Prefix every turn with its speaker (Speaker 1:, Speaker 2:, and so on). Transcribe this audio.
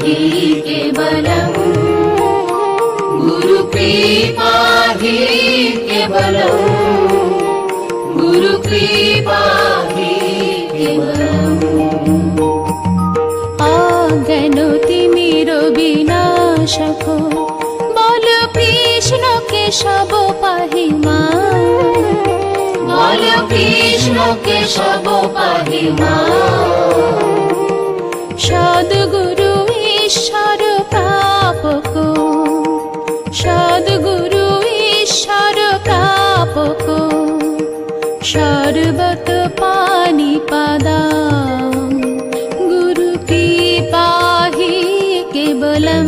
Speaker 1: हि केवलम् गुरुकृपा हि केवलम् गुरुकृपा हि केवलम्
Speaker 2: অজ্ঞানতিমির বিনাশক বল কৃষ্ণ কেশব পাহিমা
Speaker 1: বল কৃষ্ণ কেশব পাহিমা
Speaker 2: সদ্গুরু ঈশ্বর প্রাপক সদ্গুরু ঈশ্বর প্রাপক সর্বত পানি পাদা গুরু কৃপা হি কেবলম